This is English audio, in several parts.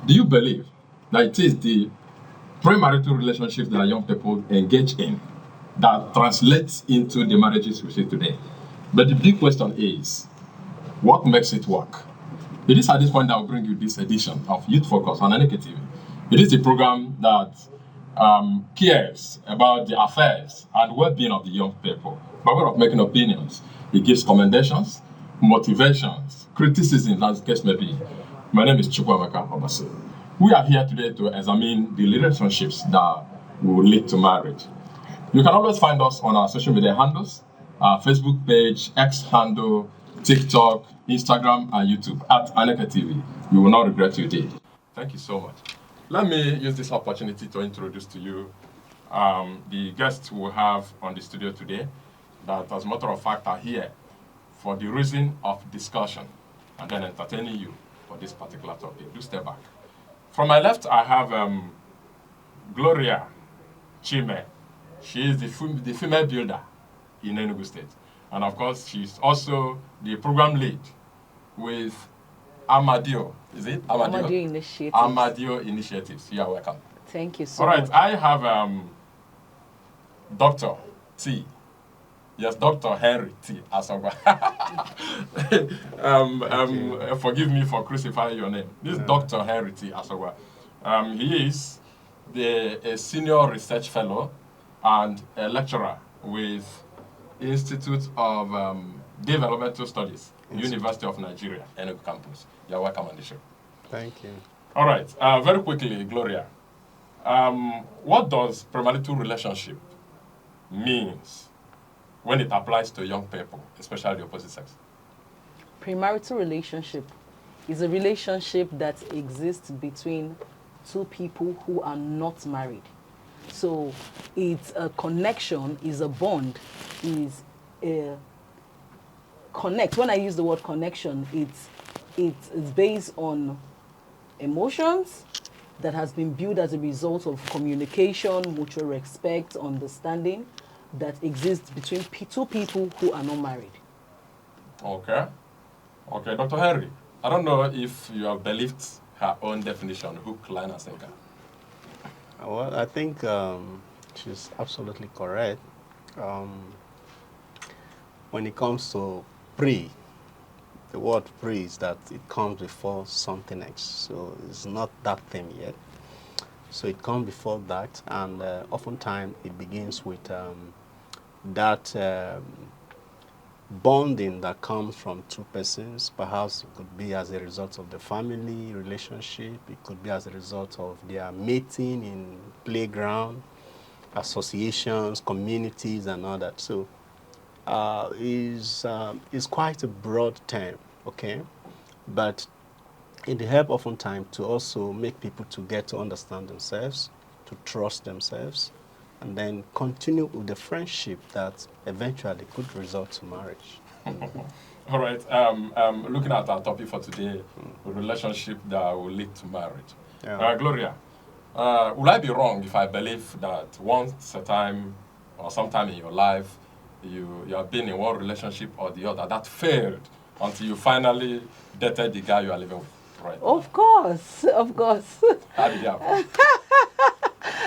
Do you believe that it is the premarital relationships that young people engage in that translates into the marriages we see today? But the big question is, what makes it work? It is at this point that I'll bring you this edition of Youth Focus on Aneke TV. It is a program that cares about the affairs and well-being of the young people. By way of making opinions, it gives commendations, motivations, criticism, as the case may be. My name is Chukwuemeka Obasi. We are here today to examine the relationships that will lead to marriage. You can always find us on our social media handles, our Facebook page, X handle, TikTok, Instagram, and YouTube at Aneke TV. You will not regret you did. Thank you so much. Let me use this opportunity to introduce to you the guests we have on the studio today that, as a matter of fact, are here for the reason of discussion and then entertaining you for this particular topic. Do step back. From my left, I have Gloria Chime. She is the female builder in Enugu State. And of course, she's also the program lead with Amadio. Is it? Amadio Initiatives. Amadio Initiatives. You are welcome. Thank you so much. All much. right, I have Dr. T. Yes, Dr. Henry T. Asogwa. Forgive me for crucifying your name. This is Dr. Henry T. Asogwa. He is a senior research fellow and a lecturer with Institute of Developmental Studies, University of Nigeria, Enugu campus. You're welcome on the show. Thank you. All right, very quickly, Gloria. What does premarital relationship means when it applies to young people, especially the opposite sex? Premarital relationship is a relationship that exists between two people who are not married. So it's a connection, is a bond, is a connect. When I use the word connection, it's based on emotions that has been built as a result of communication, mutual respect, understanding that exists between two people who are not married. Okay. Okay, Dr. Henry, I don't know if you have believed her own definition, hook, line, and sinker. Well, I think she's absolutely correct. When it comes to pre, the word pre is that it comes before something else. So it's not that thing yet. So it comes before that, and oftentimes it begins with that bonding that comes from two persons. Perhaps it could be as a result of the family relationship. It could be as a result of their mating in playground, associations, communities, and all that. So is quite a broad term, okay? But it helps oftentimes to also make people to get to understand themselves, to trust themselves, and then continue with the friendship that eventually could result to marriage. All right. Looking at our topic for today, a relationship that will lead to marriage. Yeah. Gloria, will I be wrong if I believe that once a time or sometime in your life you have been in one relationship or the other that failed until you finally dated the guy you are living with? Right. Of course, of course. How did it happen?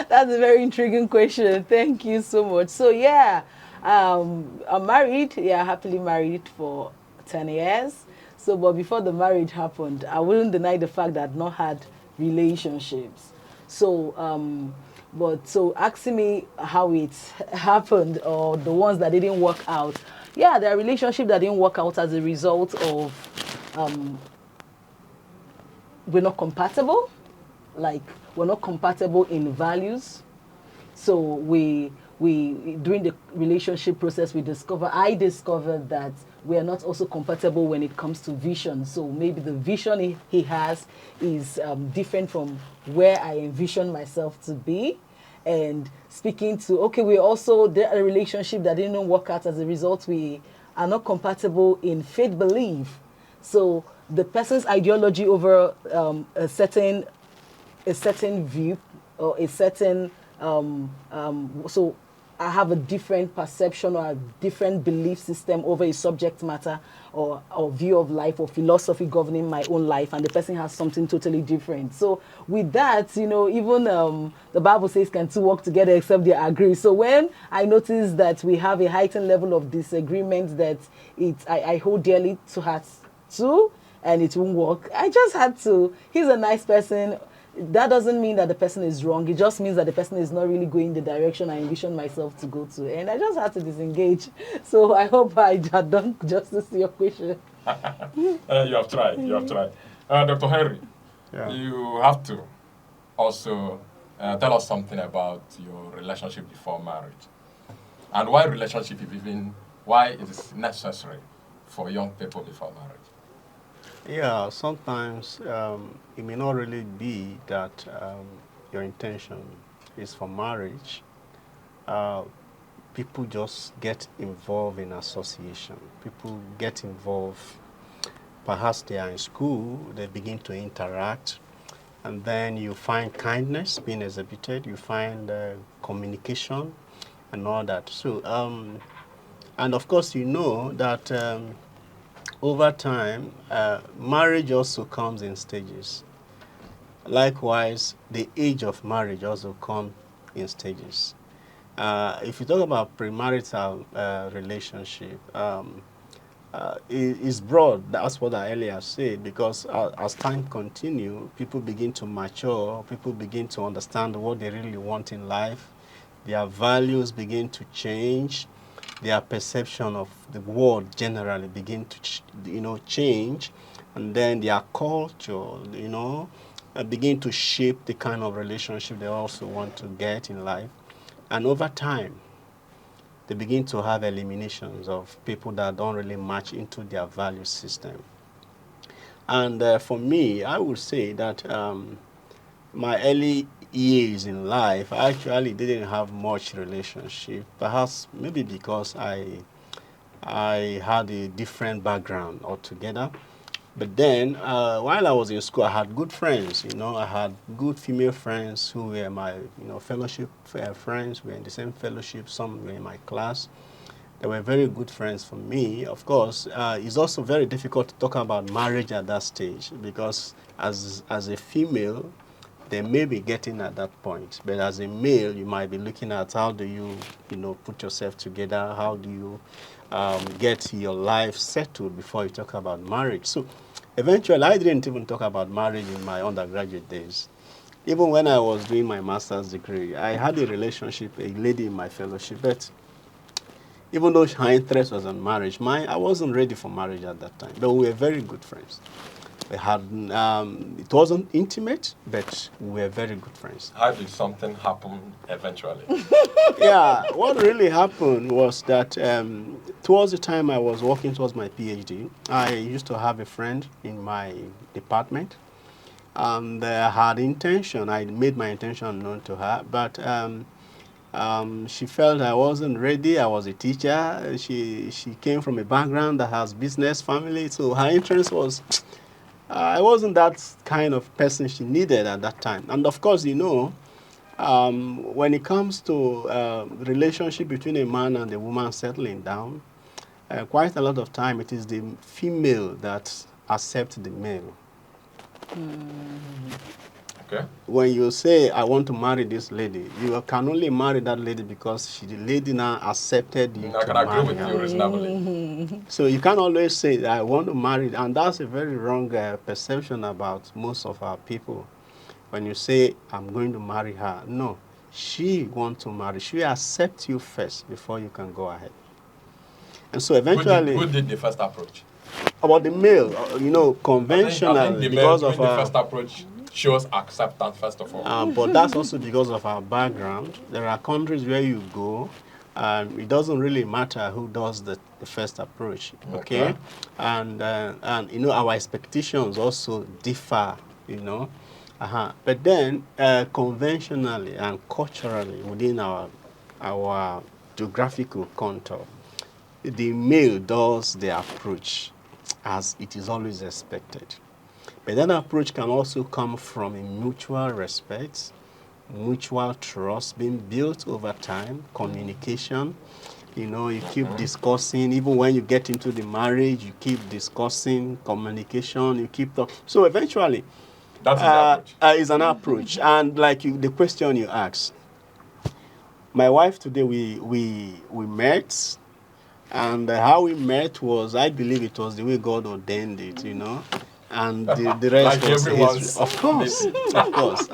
That's a very intriguing question. Thank you so much. So yeah, I'm married. Yeah, happily married for 10 years. So, but before the marriage happened, I wouldn't deny the fact that I've not had relationships. So, so asking me how it happened or the ones that didn't work out. Yeah, there are relationships that didn't work out as a result of we're not compatible. Like, we're not compatible in values. So we during the relationship process, I discovered that we are not also compatible when it comes to vision. So maybe the vision he has is different from where I envision myself to be. And speaking to, okay, we also, there a relationship that didn't work out as a result, we are not compatible in faith belief. So the person's ideology over a certain view or a certain so I have a different perception or a different belief system over a subject matter or view of life or philosophy governing my own life, and the person has something totally different. So with that, even the Bible says, can two work together except they agree? So when I notice that we have a heightened level of disagreement that I hold dearly to heart too, and it won't work, I just had to, he's a nice person. That doesn't mean that the person is wrong. It just means that the person is not really going the direction I envision myself to go to. And I just had to disengage. So I hope I had done justice to your question. You have tried. You have tried. Dr. Henry, Yeah. you have to also tell us something about your relationship before marriage, and why relationship is even why it is necessary for young people before marriage. Yeah, sometimes it may not really be that your intention is for marriage. Uh, People just get involved in association. People get involved, perhaps they are in school, they begin to interact, and then you find kindness being exhibited, you find communication and all that. So, and of course, you know that over time, marriage also comes in stages. Likewise, the age of marriage also comes in stages. If you talk about premarital relationship, it's broad. That's what I earlier said, because as time continues, people begin to mature, people begin to understand what they really want in life, their values begin to change, their perception of the world generally begin to change, and then their culture begin to shape the kind of relationship they also want to get in life. And over time, they begin to have eliminations of people that don't really match into their value system. And for me, I would say that my early years in life, I actually didn't have much relationship. Perhaps maybe because I had a different background altogether. But then, while I was in school, I had good friends. I had good female friends who were my, fellowship friends. We were in the same fellowship. Some were in my class. They were very good friends for me. Of course, it's also very difficult to talk about marriage at that stage, because as a female, they may be getting at that point. But as a male, you might be looking at how do you, put yourself together? How do you get your life settled before you talk about marriage? So eventually, I didn't even talk about marriage in my undergraduate days. Even when I was doing my master's degree, I had a relationship, a lady in my fellowship, but even though her interest was on marriage, I wasn't ready for marriage at that time. But we were very good friends. We had, it wasn't intimate, but we were very good friends. How did something happen eventually? Yeah, what really happened was that towards the time I was working towards my PhD, I used to have a friend in my department, and I had intention. I made my intention known to her, but she felt I wasn't ready. I was a teacher. She came from a background that has business family, so her interest was. I wasn't that kind of person she needed at that time. And of course, when it comes to relationship between a man and a woman settling down, quite a lot of time it is the female that accepts the male. Okay. When you say, I want to marry this lady, you can only marry that lady because the lady now accepted you I to can agree marry with her. you reasonably. So you can't always say, I want to marry, and that's a very wrong perception about most of our people. When you say, I'm going to marry her, no, she wants to marry. She accepts you first before you can go ahead. And so eventually, Who did the first approach? about the male, conventionally, I think the because male of doing the first approach shows acceptance first of all. but that's also because of our background. There are countries where you go, and it doesn't really matter who does the first approach, okay? And our expectations also differ, But then, conventionally and culturally within our geographical contour, the male does the approach as it is always expected. But that approach can also come from a mutual respect, mutual trust being built over time, communication. You keep discussing, even when you get into the marriage, you keep discussing, communication, you keep talking. So eventually, That is the approach. is an approach. And like the question you asked, my wife today, we met, and how we met was, I believe it was the way God ordained it, and the rest Like was everyone's history. Of course, of course.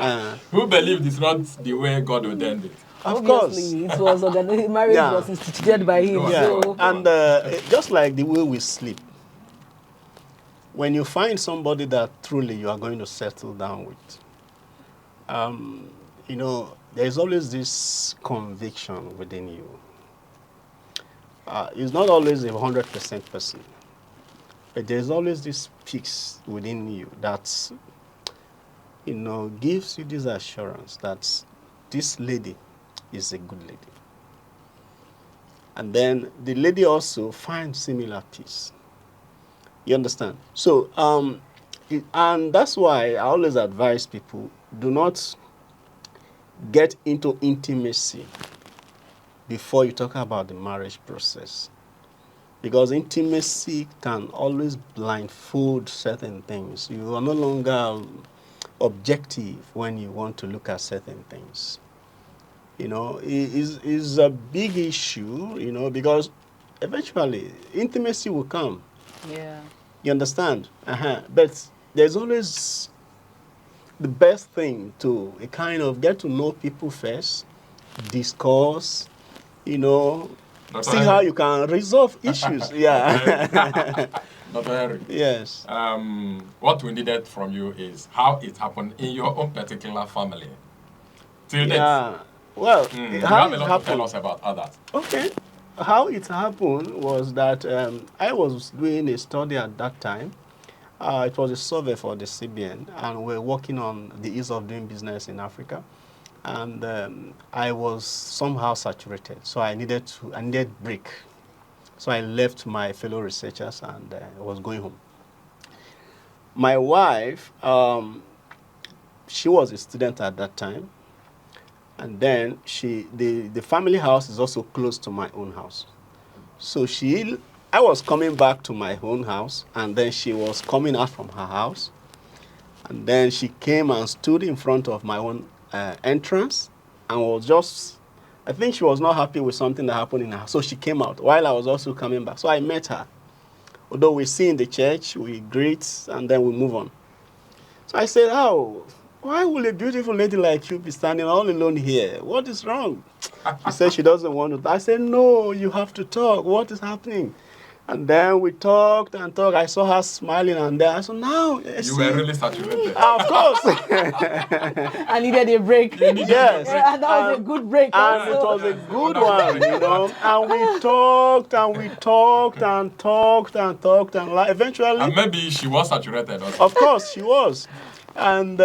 Who believed it's not the way God ordained it? Of course. Obviously, it was marriage Yeah. was instituted by him. Yeah. So And just like the way we sleep, when you find somebody that truly you are going to settle down with, there's always this conviction within you. It's not always a 100% person, but there's always this peace within you that, gives you this assurance that this lady is a good lady. And then the lady also finds similar peace. You understand? So, and that's why I always advise people, do not get into intimacy before you talk about the marriage process. Because intimacy can always blindfold certain things. You are no longer objective when you want to look at certain things. It is a big issue, because eventually intimacy will come. yeah. You understand? But there's always the best thing to kind of get to know people first, discuss, see how you can resolve issues. Yeah. Dr. Henry, Yes. what we needed from you is how it happened in your own particular family. Till date. Yeah. Well, You how have a it lot to tell happened? us about others. Okay. How it happened was that I was doing a study at that time. It was a survey for the CBN, and we're working on the ease of doing business in Africa. And I was somehow saturated, so I needed break. So I left my fellow researchers and I was going home. My wife, she was a student at that time. And then the family house is also close to my own house. So I was coming back to my own house, and then she was coming out from her house. And then she came and stood in front of my own entrance and I think she was not happy with something that happened in her house. So she came out while I was also coming back. So I met her. Although we see in the church, we greet, and then we move on. So I said, why will a beautiful lady like you be standing all alone here? What is wrong? She said she doesn't want to. I said, no, you have to talk. What is happening? And then we talked and talked. I saw her smiling, and then I said, now. You were really saturated. Of course. I needed a break. Yes. Yeah, that was a good break. And it Also. was a good one, And we talked and we talked and talked and talked, and eventually. And maybe she was saturated also. Of course, she was. And,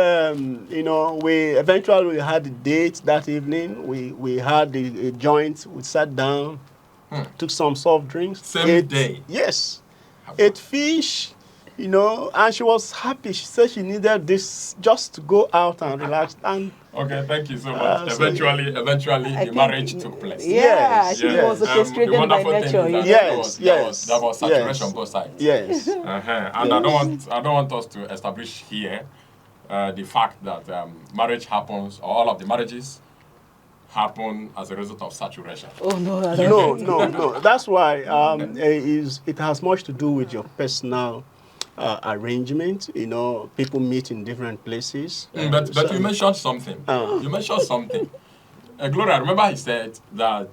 we eventually had a date that evening. We had a joint. We sat down, took some soft drinks. Same day? Yes. Ate fish, and she was happy. She said she needed this just to go out and relax. And okay, thank you so much. Eventually, the marriage took place. Yeah, Yes, she yes. was orchestrated The by wonderful thing nature. is that Yes, that was saturation yes. on both sides. Yes. And I don't want us to establish here the fact that marriage happens, or all of the marriages happen as a result of saturation. Oh no, No. That's why it has much to do with your personal arrangement. People meet in different places. But you mentioned something. You mentioned something. Gloria, remember he said that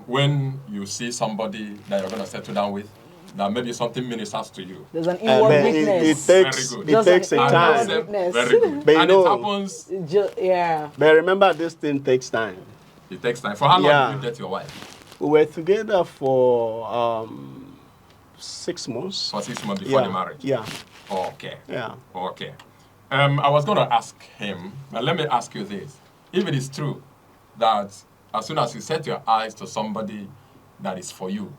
when you see somebody that you're going to settle down with, that maybe something ministers to you. There's an inward witness. It takes a time. Very good. But And it happens. Yeah. But remember, this thing takes time. It takes time. For how long did you date your wife? We were together for 6 months. For 6 months before the marriage? Yeah. Okay. Yeah. Okay. I was going to ask him, but let me ask you this. If it is true that as soon as you set your eyes to somebody that is for you,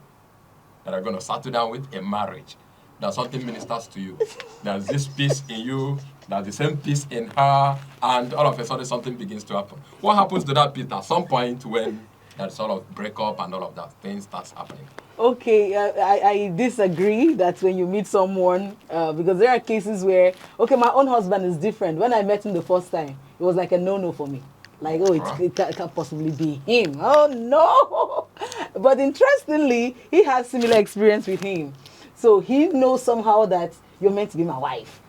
that are going to settle down with a marriage, that something ministers to you. There's this peace in you, there's the same peace in her, and all of a sudden something begins to happen. What happens to that peace at some point when that sort of break up and all of that thing starts happening? Okay, I disagree that when you meet someone, because there are cases where, okay, my own husband is different. When I met him the first time, it was like a no-no for me. Like, oh, it can't possibly be him. Oh, no. But interestingly, he has similar experience with him. So he knows somehow that you're meant to be my wife.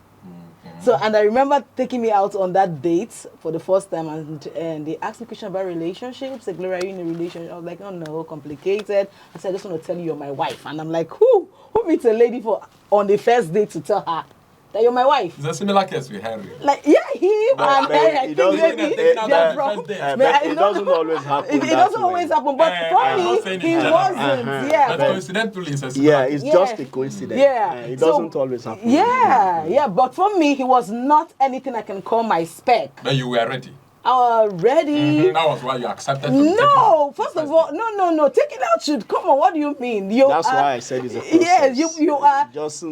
So, and I remember taking me out on that date for the first time, and they asked me a question about relationships. Like, Gloria, are you in a relationship? I was like, oh no, complicated. I said, I just want to tell you you're my wife. And I'm like, who meets a lady on the first date to tell her that you're my wife? It's a similar case with Henry. Like, yeah, him and I think maybe they're from. It doesn't always happen. It doesn't always happen, but for me, he wasn't. Yeah, but coincidentally, it's a similar it's just a coincidence. Yeah, it doesn't always happen. Yeah, but for me, he was not anything I can call my spec. But you were ready. Ready. That was why you accepted. No, first of all, no. Taking out should come on. What do you mean? That's why I said it's a process. Yes, you are.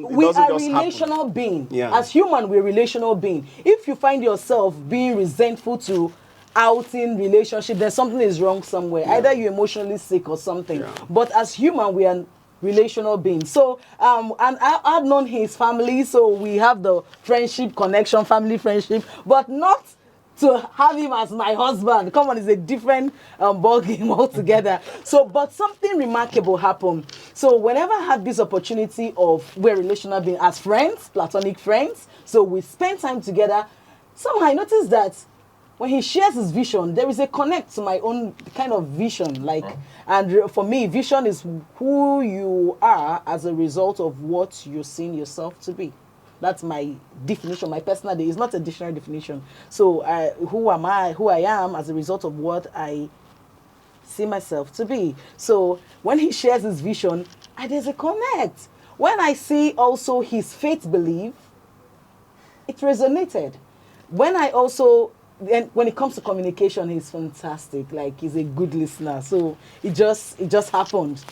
We are relational being. Yeah. As human, we're relational being. If you find yourself being resentful to outing relationship, then something is wrong somewhere. Yeah. Either you're emotionally sick or something. Yeah. But as human, we are relational beings. So, and I've known his family, so we have the friendship connection, family friendship, but not to have him as my husband. Come on, it's a different ball game altogether. So, but something remarkable happened. So whenever I had this opportunity of we're relational being as friends, platonic friends, so we spend time together, somehow I noticed that when he shares his vision, there is a connect to my own kind of vision. Like, and for me, vision is who you are as a result of what you're seeing yourself to be. That's my definition, my personal day. It's not a dictionary definition. So who am I, who I am as a result of what I see myself to be. So when he shares his vision, there's a connect. When I see also his faith belief, it resonated. When I also, when it comes to communication, he's fantastic. Like, he's a good listener. So it just happened.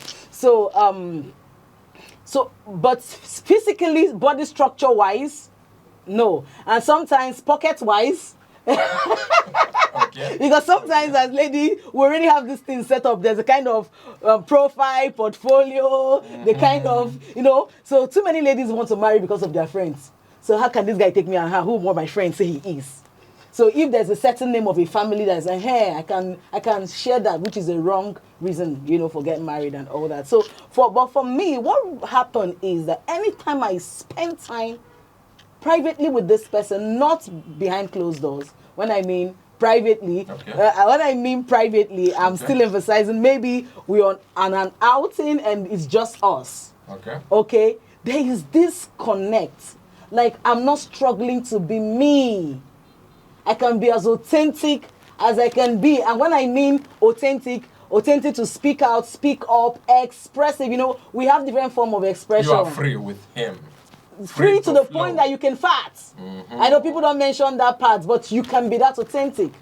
So, but physically, body structure-wise, no. And sometimes pocket-wise, okay. Because sometimes as lady, we already have this thing set up. There's a kind of profile, portfolio, the kind of, so too many ladies want to marry because of their friends. So how can this guy take me and who more my friends say he is? So if there's a certain name of a family that's hey, I can share that, which is a wrong reason, for getting married and all that. So but for me, what happened is that anytime I spend time privately with this person, not behind closed doors, when I mean privately, I'm still emphasizing maybe we're on an outing and it's just us. Okay? There is this connect. Like, I'm not struggling to be me. I can be as authentic as I can be. And when I mean authentic to speak out, speak up, expressive, we have different form of expression. You are free with him. Free to the point that you can fart. I know people don't mention that part, but you can be that authentic.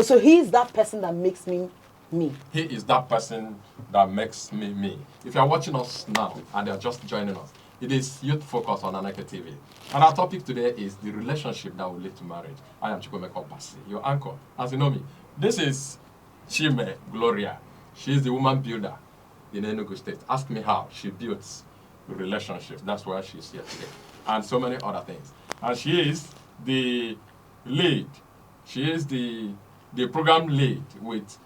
So he's that person that makes me me. He is that person that makes me me. If you are watching us now and you are just joining us, it is Youth Focus on Aneke TV. And our topic today is the relationship that will lead to marriage. I am Chukwemeka Obasi, your anchor. As you know me, this is Chime Gloria. She is the woman builder in Enugu State. Ask me how she builds relationships. That's why she's here today. And so many other things. And she is the lead. She is the program lead with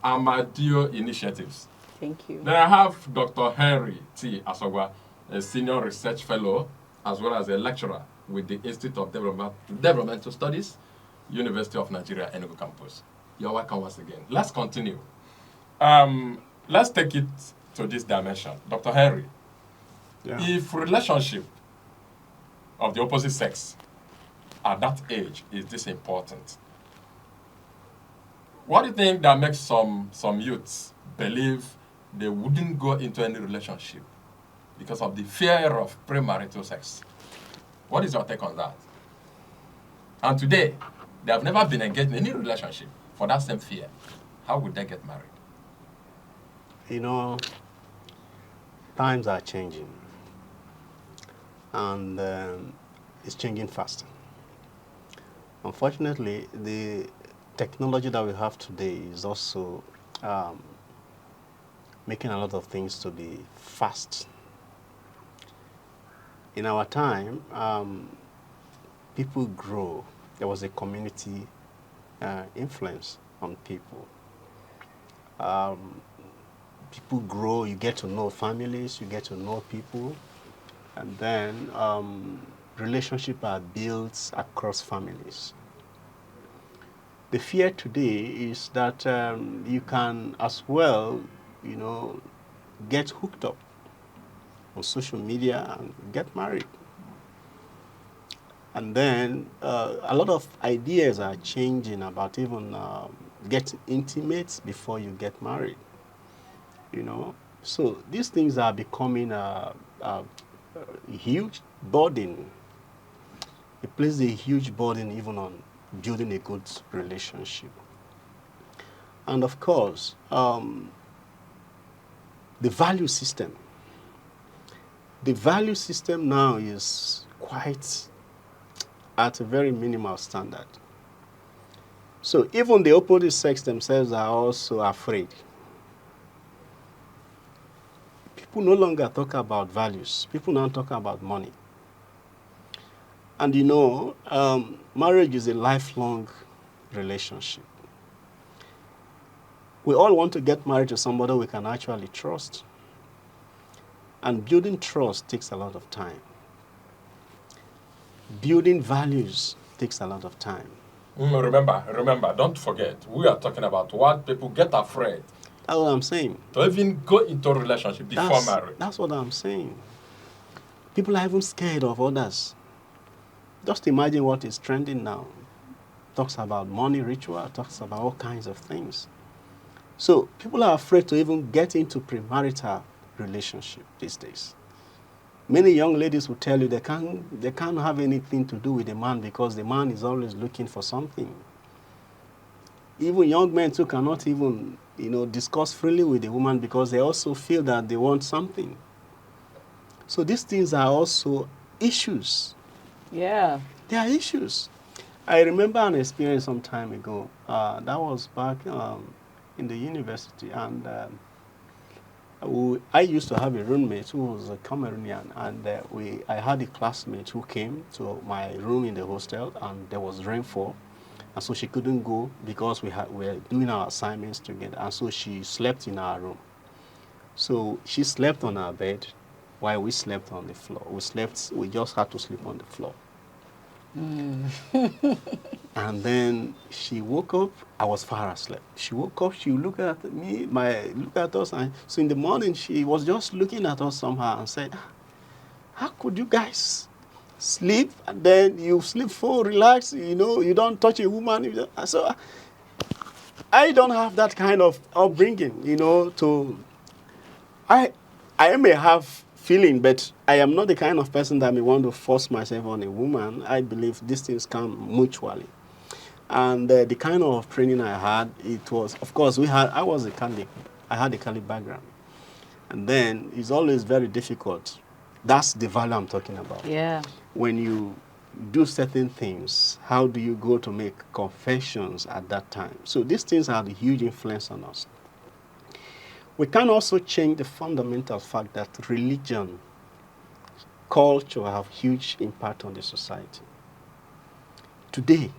Amadio Initiatives. Thank you. Then I have Dr. Henry T. Asogwa, a senior research fellow, as well as a lecturer with the Institute of Developmental Studies, University of Nigeria, Enugu campus. You're welcome once again. Let's continue. Let's take it to this dimension. Dr. Henry, if relationship of the opposite sex at that age is this important, what do you think that makes some youths believe they wouldn't go into any relationship because of the fear of premarital sex? What is your take on that? And today, they have never been engaged in any relationship for that same fear. How would they get married? Times are changing. and it's changing fast. Unfortunately, the technology that we have today is also um, making a lot of things to be fast. In our time, people grow. There was a community influence on people. Um, People grow, you get to know families, you get to know people, and then relationships are built across families. The fear today is that you can as well, you know, get hooked up on social media and get married. And then a lot of ideas are changing about even getting intimate before you get married, you know. So these things are becoming a huge burden. It places a huge burden even on building a good relationship. And of course, the value system. The value system now is quite at a very minimal standard. So even the opposite sex themselves are also afraid. People no longer talk about values. People now talk about money. And you know, marriage is a lifelong relationship. We all want to get married to somebody we can actually trust. And building trust takes a lot of time. Building values takes a lot of time. Remember, don't forget, we are talking about what people get afraid That's what I'm saying. to even go into a relationship before marriage. That's what I'm saying. People are even scared of others. Just imagine what is trending now. Talks about money ritual, talks about all kinds of things. So people are afraid to even get into premarital relationship these days. Many young ladies will tell you they can't have anything to do with a man because the man is always looking for something. Even young men too cannot even, you know, discuss freely with a woman because they also feel that they want something. So these things are also issues. Yeah. They are issues. I remember an experience some time ago. That was back in the university, and I used to have a roommate who was a Cameroonian, and I had a classmate who came to my room in the hostel, and there was rainfall, and so she couldn't go because we were doing our assignments together, and so she slept in our room. So she slept on our bed, while we slept on the floor. We just had to sleep on the floor. And then she woke up. I was far asleep. She woke up. She looked at me. Look at us. And so in the morning, she was just looking at us somehow and said, "How could you guys sleep and then you sleep full, relaxed? You know, you don't touch a woman." So I don't have that kind of upbringing. You know, I may have feeling, but I am not the kind of person that may want to force myself on a woman. I believe these things come mutually. And the kind of training I had, it was, of course, I was a Catholic. I had a Catholic background. And then it's always very difficult. That's the value I'm talking about. Yeah. When you do certain things, how do you go to make confessions at that time? So these things have a huge influence on us. We can also change the fundamental fact that religion, culture have huge impact on the society. Today,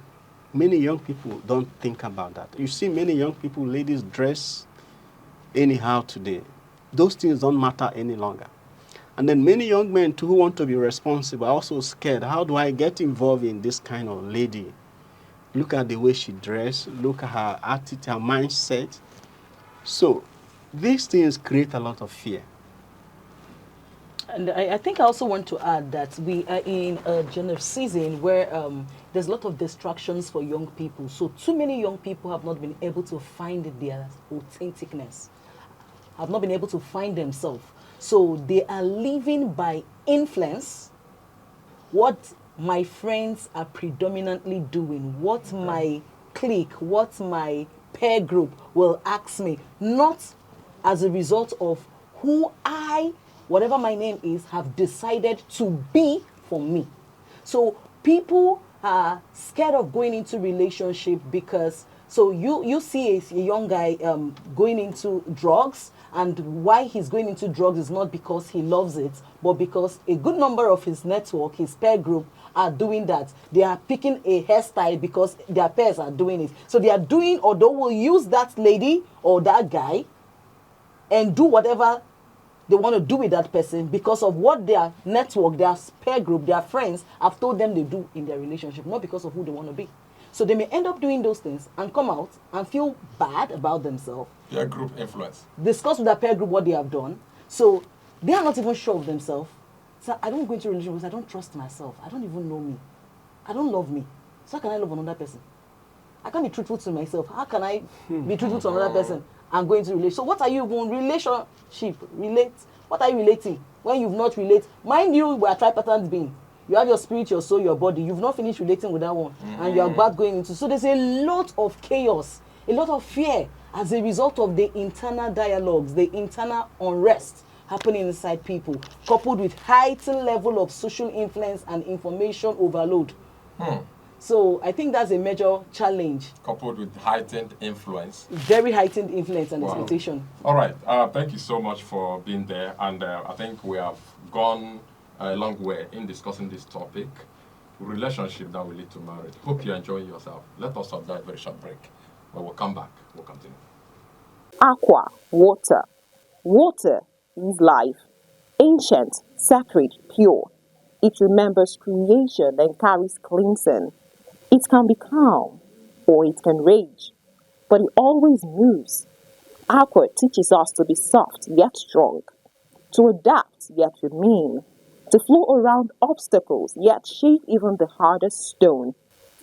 many young people don't think about that. You see many young people, ladies dress anyhow today. Those things don't matter any longer. And then many young men too who want to be responsible are also scared. How do I get involved in this kind of lady? Look at the way she dressed. Look at her attitude, her mindset. So these things create a lot of fear. And I think I also want to add that we are in a general season where there's a lot of distractions for young people. So too many young people have not been able to find their authenticness, have not been able to find themselves. So they are living by influence, what my friends are predominantly doing, what my clique, what my peer group will ask me, not as a result of who I whatever my name is, have decided to be for me. So people are scared of going into relationship because so you see a young guy going into drugs, and why he's going into drugs is not because he loves it, but because a good number of his network, his peer group, are doing that. They are picking a hairstyle because their peers are doing it. So they are doing, or they will use that lady or that guy and do whatever they want to do with that person because of what their network, their peer group, their friends have told them they do in their relationship, not because of who they want to be. So they may end up doing those things and come out and feel bad about themselves. Peer group influence. Discuss with their peer group what they have done. So they are not even sure of themselves. So I don't go into a relationship because I don't trust myself. I don't even know me. I don't love me. So how can I love another person? I can't be truthful to myself. How can I be truthful to another person and go into a relationship? So what are you even relationship? Relate. What are you relating when you've not relate? Mind you, we are tripartite being. You have your spirit, your soul, your body. You've not finished relating with that one, and you are about going into. So there's a lot of chaos, a lot of fear as a result of the internal dialogues, the internal unrest happening inside people, coupled with heightened level of social influence and information overload. So I think that's a major challenge. Coupled with heightened influence. Very heightened influence and expectation. All right. Thank you so much for being there. And I think we have gone a long way in discussing this topic, relationship that will lead to marriage. Hope you're enjoying yourself. Let us have that very short break. When we'll come back, we'll continue. Aqua, water. Water is life. Ancient, sacred, pure. It remembers creation and carries cleansing. It can be calm or it can rage, but it always moves. Aqua teaches us to be soft yet strong, to adapt yet remain, to flow around obstacles yet shape even the hardest stone.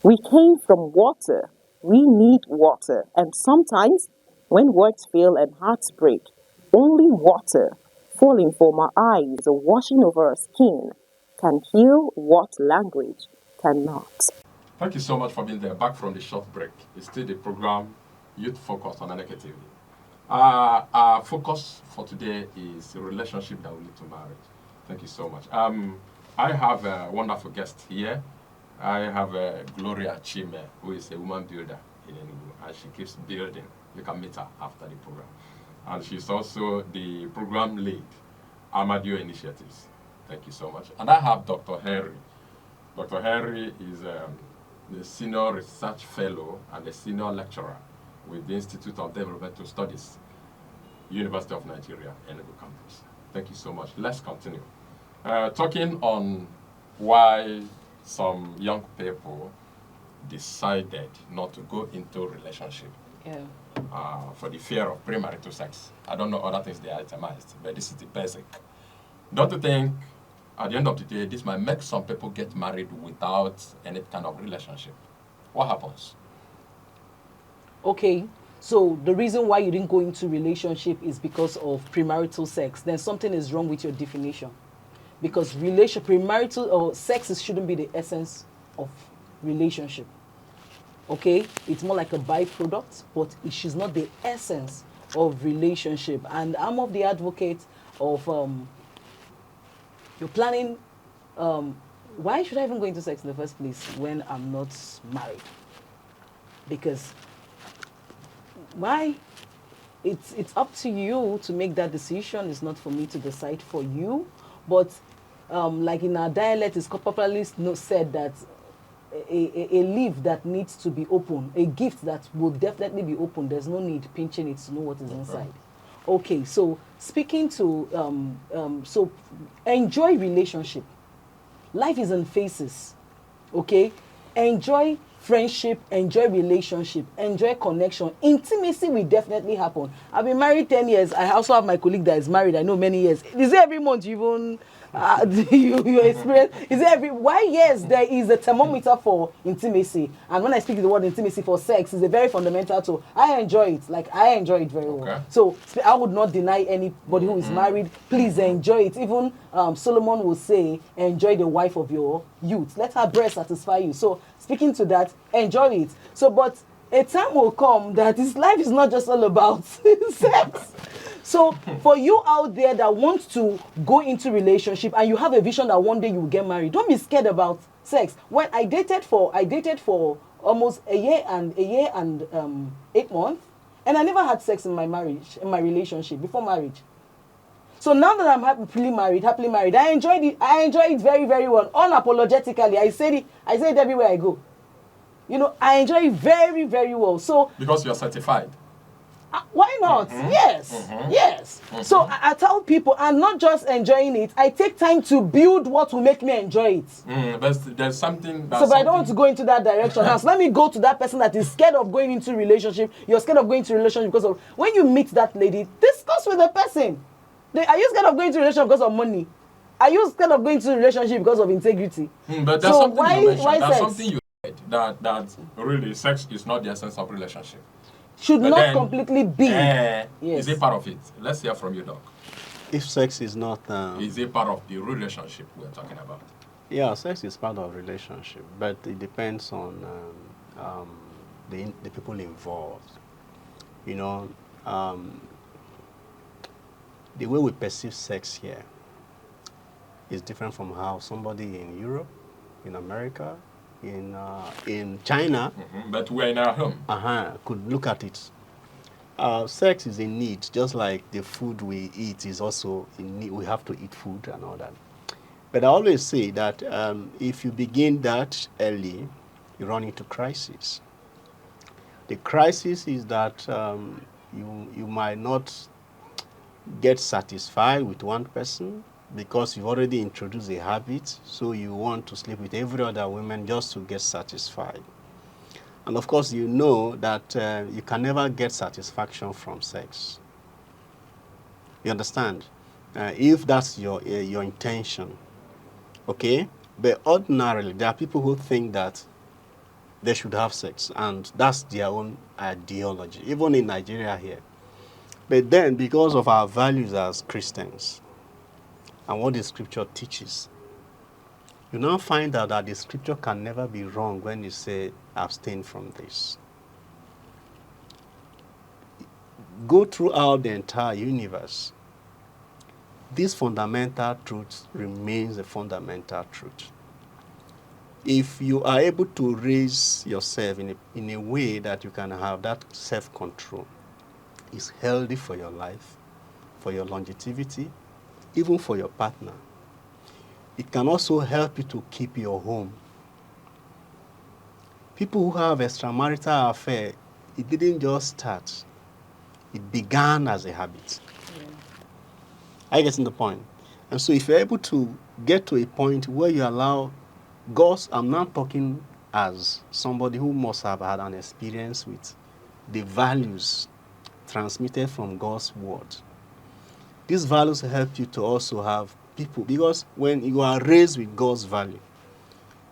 We came from water. We need water. And sometimes, when words fail and hearts break, only water, falling from our eyes or washing over our skin, can heal what language cannot. Thank you so much for being there. Back from the short break. It's still the program Youth Focus on Aneke TV. Our focus for today is a relationship that will lead to marriage. Thank you so much. I have a wonderful guest here. I have Gloria Chime, who is a woman builder in Enugu, and she keeps building. You can meet her after the program. And she's also the program lead, Amadio Initiatives. Thank you so much. And I have Dr. Henry. Dr. Henry is the Senior Research Fellow and a Senior Lecturer with the Institute of Developmental Studies, University of Nigeria, Enugu campus. Thank you so much. Let's continue. Talking on why some young people decided not to go into a relationship for the fear of premarital sex. I don't know other things they itemized, but this is the basic. Don't you think, at the end of the day, this might make some people get married without any kind of relationship? What happens? Okay, so the reason why you didn't go into relationship is because of premarital sex. Then something is wrong with your definition. Because premarital or sex shouldn't be the essence of relationship. Okay, it's more like a byproduct, but it is not the essence of relationship. And I'm of the advocate of you're planning. Why should I even go into sex in the first place when I'm not married? Because why? It's up to you to make that decision. It's not for me to decide for you. But like in our dialect, it's popularly said that a leaf that needs to be open, a gift that will definitely be open, there's no need pinching it to know what is inside. Okay, so speaking to, so enjoy relationship. Life is in phases, okay? Enjoy friendship, enjoy relationship, enjoy connection. Intimacy will definitely happen. I've been married 10 years. I also have my colleague that is married, I know many years. Is it every month you even you experience? Is it every, why yes, there is a thermometer for intimacy. And when I speak the word intimacy for sex, it's a very fundamental tool. I enjoy it. Like, I enjoy it very well. So I would not deny anybody who is married, please enjoy it. Even Solomon will say, enjoy the wife of your youth. Let her breast satisfy you. So speaking to that, enjoy it. So, but a time will come that his life is not just all about sex. So for you out there that want to go into relationship and you have a vision that one day you will get married, don't be scared about sex. When I dated for almost a year and 8 months, and I never had sex in my relationship before marriage. So now that I'm happily married, I enjoyed it. I enjoy it very, very well, unapologetically. I say it everywhere I go. You know, I enjoy it very, very well. So because you're certified. Why not? Yes. So I tell people, I'm not just enjoying it. I take time to build what will make me enjoy it. But there's something. So, but I don't want to go into that direction. Now, so let me go to that person that is scared of going into relationship. You're scared of going into relationship because of when you meet that lady, discuss with the person. Are you scared of going into relationship because of money? Are you scared of going into relationship because of integrity? But there's something you mentioned. Why there's sex? something you said that really sex is not the essence of relationship. Should But not then, completely be. Yes. Yes. Is it part of it? Let's hear from you, Doc. If sex is not... Is it part of the relationship we're talking about? Yeah, sex is part of relationship, but it depends on the people involved. You know, the way we perceive sex here is different from how somebody in Europe, in America, in China, but we're in our home. Could look at it. Sex is a need, just like the food we eat is also a need. We have to eat food and all that. But I always say that if you begin that early, you run into crisis. The crisis is that you might not get satisfied with one person because you've already introduced a habit, so you want to sleep with every other woman just to get satisfied. And of course, you know that you can never get satisfaction from sex. You understand? If that's your intention, okay? But ordinarily, there are people who think that they should have sex, and that's their own ideology, even in Nigeria here. But then, because of our values as Christians, and what the scripture teaches, you now find out that the scripture can never be wrong when you say, abstain from this. Go throughout the entire universe. This fundamental truth remains a fundamental truth. If you are able to raise yourself in a way that you can have that self-control, it's healthy for your life, for your longevity, even for your partner. It can also help you to keep your home. People who have extramarital affair, it didn't just start. It began as a habit. Are you getting the point? And so if you're able to get to a point where you allow God's, I'm not talking as somebody who must have had an experience with the values transmitted from God's word. These values help you to also have people, because when you are raised with God's value,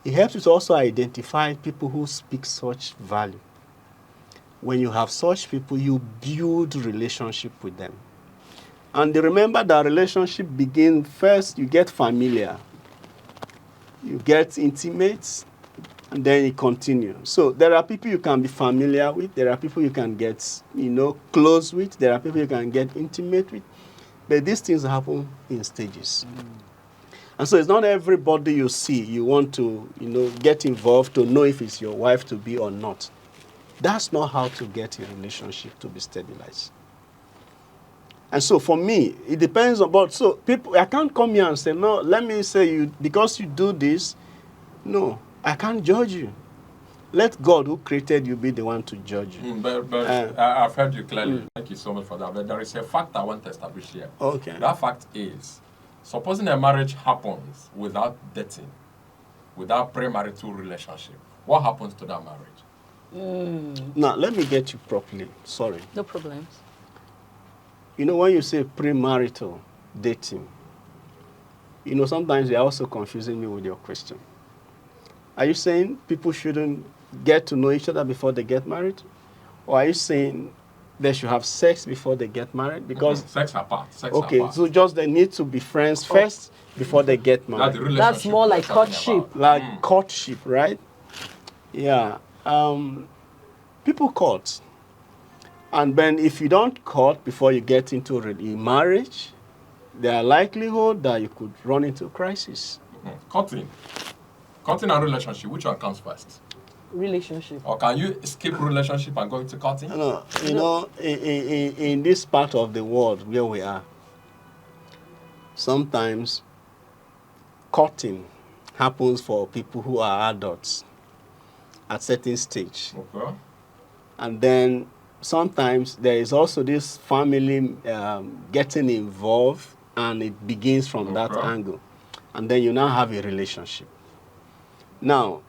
it helps you to also identify people who speak such value. When you have such people, you build relationship with them. And remember that relationship begins first, you get familiar, you get intimate, and then it continues. So there are people you can be familiar with, there are people you can get, close with, there are people you can get intimate with. But these things happen in stages. And so it's not everybody you see you want to, get involved to know if it's your wife to be or not. That's not how to get a relationship to be stabilized. And so for me, it depends on, so people, I can't come here and say, no, let me say because you do this, no, I can't judge you. Let God who created you be the one to judge you. But I've heard you clearly. Thank you so much for that. But there is a fact I want to establish here. Okay. That fact is, supposing a marriage happens without dating, without premarital relationship, what happens to that marriage? Now, let me get you properly. Sorry. No problems. When you say premarital dating, sometimes you're also confusing me with your question. Are you saying people shouldn't get to know each other before they get married? Or are you saying they should have sex before they get married? Because sex apart. So just they need to be friends first before they get married. That's more like courtship. Courtship, right? Yeah. People court. And then if you don't court before you get into a marriage, there are likelihood that you could run into crisis. Courting. Courting and relationship, which one comes first? Relationship. Or can you skip relationship and go into courting? No, you know, in this part of the world where we are, sometimes courting happens for people who are adults at certain stage. Okay. And then sometimes there is also this family getting involved, and it begins from that angle. And then you now have a relationship. Now,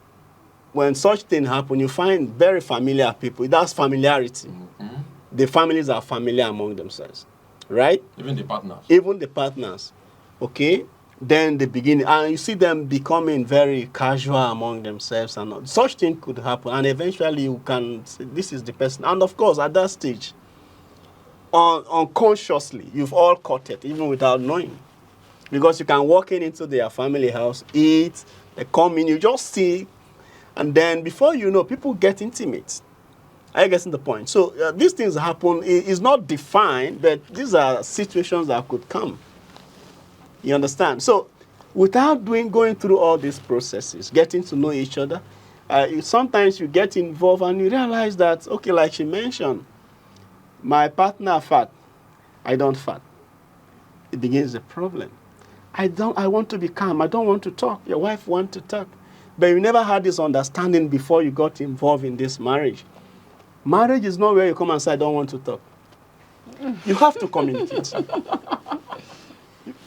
when such thing happen, you find very familiar people. That's familiarity. Mm-hmm. The families are familiar among themselves, right? Even the partners. Even the partners, okay? Then they begin, and you see them becoming very casual among themselves, and all. Such thing could happen, and eventually you can say, this is the person. And of course, at that stage, unconsciously, you've all caught it, even without knowing. Because you can walk into their family house, eat, they come in, you just see, and then before you know, people get intimate. Are you getting the point? So these things happen. It's not defined, but these are situations that could come. You understand? So without going through all these processes, getting to know each other, sometimes you get involved and you realize that, okay, like she mentioned, my partner fat, I don't fat. It begins a problem. I want to be calm. I don't want to talk. Your wife wants to talk. But you never had this understanding before you got involved in this marriage. Marriage is not where you come and say, I don't want to talk. You have to communicate.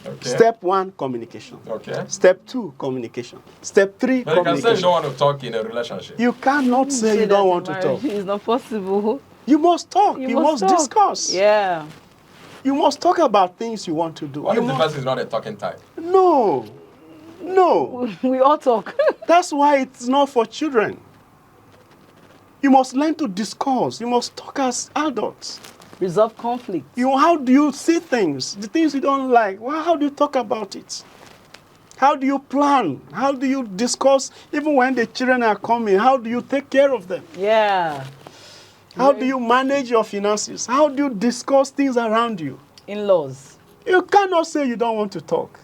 Okay. Step 1, communication. Okay. Step 2, communication. Step 3, But you can say communication. you don't want to talk in a relationship. You cannot say you don't want to talk. It's not possible. You must talk. You must talk. discuss. Yeah. You must talk about things you want to do. What You if the must- person is not a talking type? No. No. We all talk. That's why it's not for children. You must learn to discuss. You must talk as adults. Resolve conflict. How do you see things? The things you don't like. Well, how do you talk about it? How do you plan? How do you discuss? Even when the children are coming, how do you take care of them? Yeah. How do you manage your finances? How do you discuss things around you? In-laws. You cannot say you don't want to talk.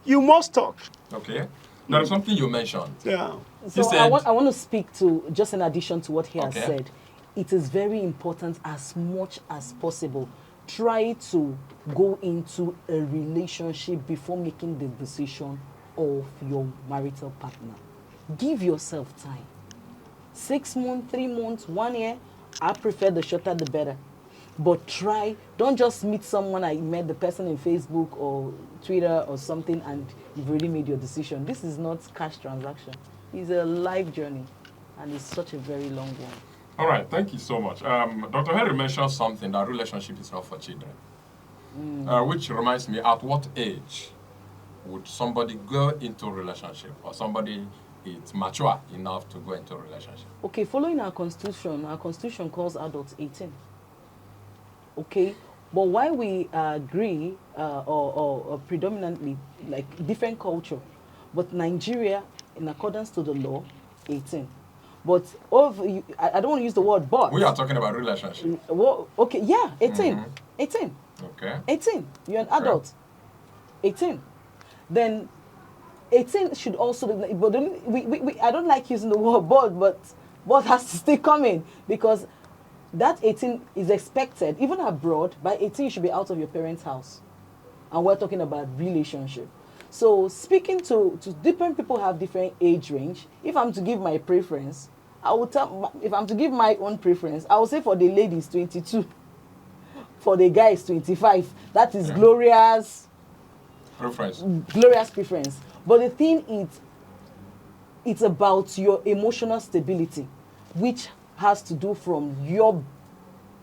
You must talk. Okay. There is something you mentioned. Yeah. So said- I want to speak to, just in addition to what he has Okay. said, it is very important as much as possible. Try to go into a relationship before making the decision of your marital partner. Give yourself time. 6 months, 3 months, 1 year, I prefer the shorter the better. But try, don't just meet someone, I met the person in Facebook or Twitter or something and you've already made your decision. This is not cash transaction. It's a life journey and it's such a very long one. All right, thank you so much. Dr. Henry mentioned something, that relationship is not for children. Which reminds me, at what age would somebody go into a relationship, or somebody is mature enough to go into a relationship? Okay, following our constitution calls adults 18. Okay, but why we agree or predominantly like different culture, but Nigeria, in accordance to the law, 18. But I don't want to use the word but. We are talking about relationship. Well, okay, yeah, 18. 18. Okay. 18. You're an adult. 18. Then 18 should also be, but I don't like using the word but has to stay coming, because that 18 is expected, even abroad, by 18 you should be out of your parents' house. And we're talking about relationship. So speaking to different people have different age range. If I'm to give my preference, if I'm to give my own preference, I will say for the ladies 22, for the guys 25. That is glorious preference. But the thing is, it's about your emotional stability, which has to do from your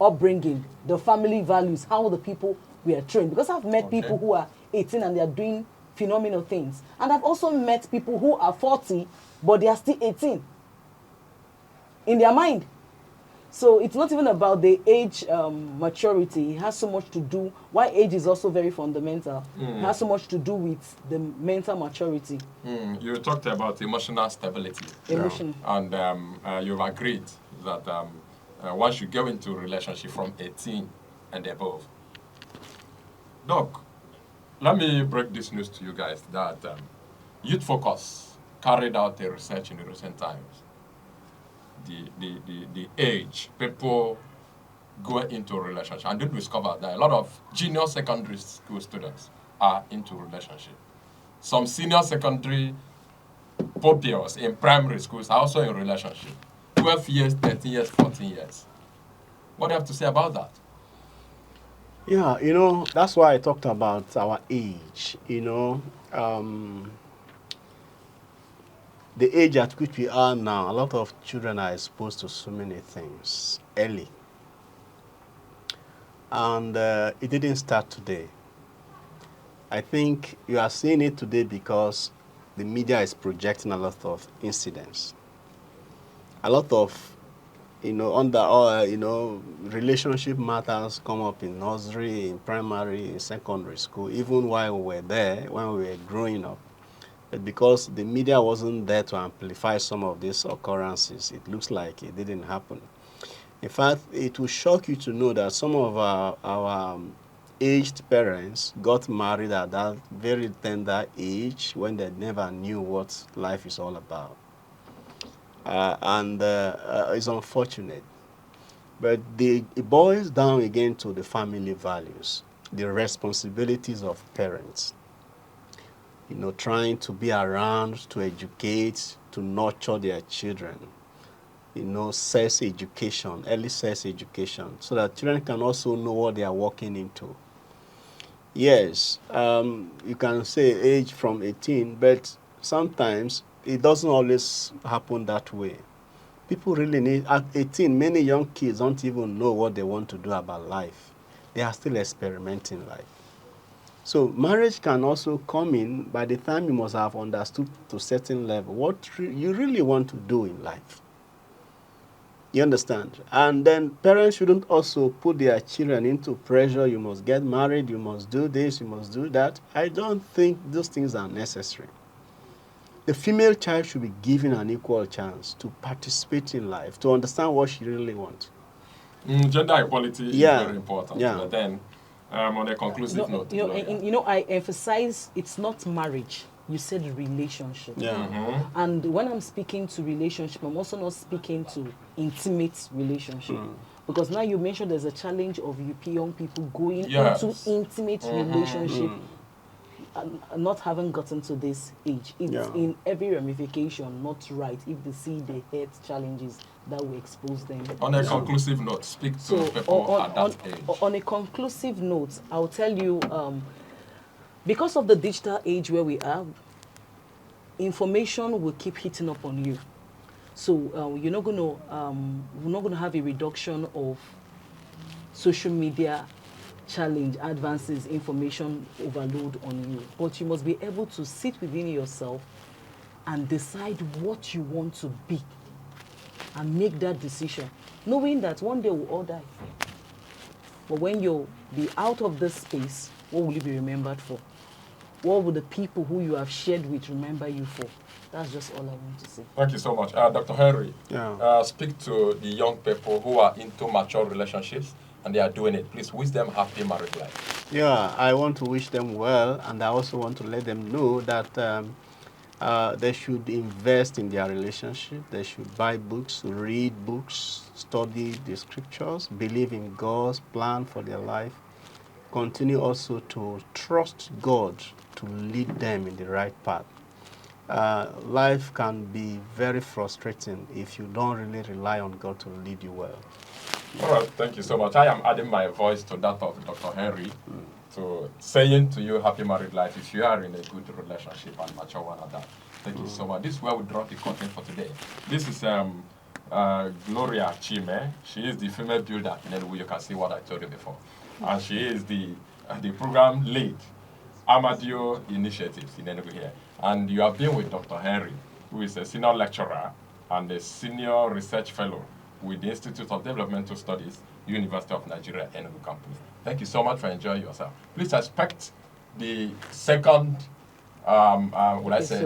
upbringing, the family values, how the people were trained. Because I've met people who are 18 and they are doing phenomenal things. And I've also met people who are 40, but they are still 18 in their mind. So it's not even about the age maturity. It has so much to do, why age is also very fundamental. It has so much to do with the mental maturity. You talked about emotional stability. Emotion. And you've agreed that one should go into a relationship from 18 and above. Doc, let me break this news to you guys that Youth Focus carried out a research in the recent times. The age people go into a relationship, and did discover that a lot of junior secondary school students are into relationship. Some senior secondary pupils in primary schools are also in relationship. 12 years, 13 years, 14 years. What do you have to say about that? Yeah, that's why I talked about our age. The age at which we are now, a lot of children are exposed to so many things early. And it didn't start today. I think you are seeing it today because the media is projecting a lot of incidents. A lot of, relationship matters come up in nursery, in primary, in secondary school, even while we were there, when we were growing up. But because the media wasn't there to amplify some of these occurrences, it looks like it didn't happen. In fact, it will shock you to know that some of our aged parents got married at that very tender age when they never knew what life is all about. And it's unfortunate. But it boils down again to the family values, the responsibilities of parents. Trying to be around to educate, to nurture their children. Sex education, early sex education, so that children can also know what they are walking into. Yes, you can say age from 18, but sometimes it doesn't always happen that way. People really need, at 18, many young kids don't even know what they want to do about life. They are still experimenting life. So marriage can also come in by the time you must have understood to a certain level what you really want to do in life. You understand? And then parents shouldn't also put their children into pressure. You must get married, you must do this, you must do that. I don't think those things are necessary. The female child should be given an equal chance to participate in life, to understand what she really wants. Gender equality is very important. Yeah. But then, on a conclusive note, I emphasize it's not marriage. You said relationship. Yeah. And when I'm speaking to relationship, I'm also not speaking to intimate relationship. Because now you mentioned there's a challenge of young people going into intimate relationship and not having gotten to this age. It's in every ramification not right if they see the health challenges that will expose them. On a conclusive note, speak to people at that age. On a conclusive note, I'll tell you, because of the digital age where we are, information will keep hitting up on you. So we're not going to have a reduction of social media challenge, advances, information overload on you. But you must be able to sit within yourself and decide what you want to be and make that decision, knowing that one day we'll all die. But when you'll be out of this space, what will you be remembered for? What will the people who you have shared with remember you for? That's just all I want to say. Thank you so much. Dr. Henry, speak to the young people who are into mature relationships and they are doing it. Please wish them happy married life. Yeah, I want to wish them well, and I also want to let them know that they should invest in their relationship. They should buy books, read books, study the scriptures, believe in God's plan for their life. Continue also to trust God to lead them in the right path. Life can be very frustrating if you don't really rely on God to lead you well. All right, thank you so much. I am adding my voice to that of Dr. Henry, to saying to you, happy married life if you are in a good relationship and mature one at that. Thank you so much. This is where we drop the curtain for today. This is Gloria Chime. She is the female builder in Enugu. You can see what I told you before. And she is the program lead, Amadio Initiatives in Enugu here. And you have been with Dr. Henry, who is a senior lecturer and a senior research fellow with the Institute of Developmental Studies, University of Nigeria, Enugu campus. Thank you so much for enjoying yourself. Please expect the second,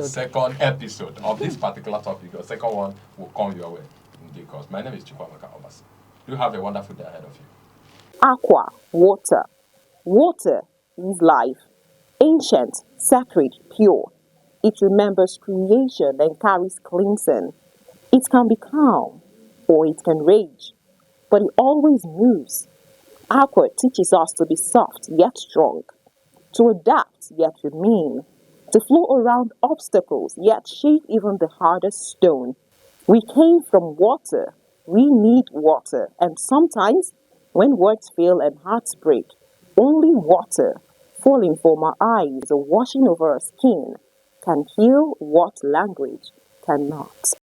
second episode of this particular topic. The second one will come your way. Because my name is Chukwamaka Obasi. Do have a wonderful day ahead of you. Aqua, water. Water is life. Ancient, sacred, pure. It remembers creation and carries cleansing. It can be calm or it can rage, but it always moves. Aqua teaches us to be soft yet strong, to adapt yet remain, to flow around obstacles yet shape even the hardest stone. We came from water. We need water. And sometimes, when words fail and hearts break, only water falling from our eyes or washing over our skin can heal what language cannot.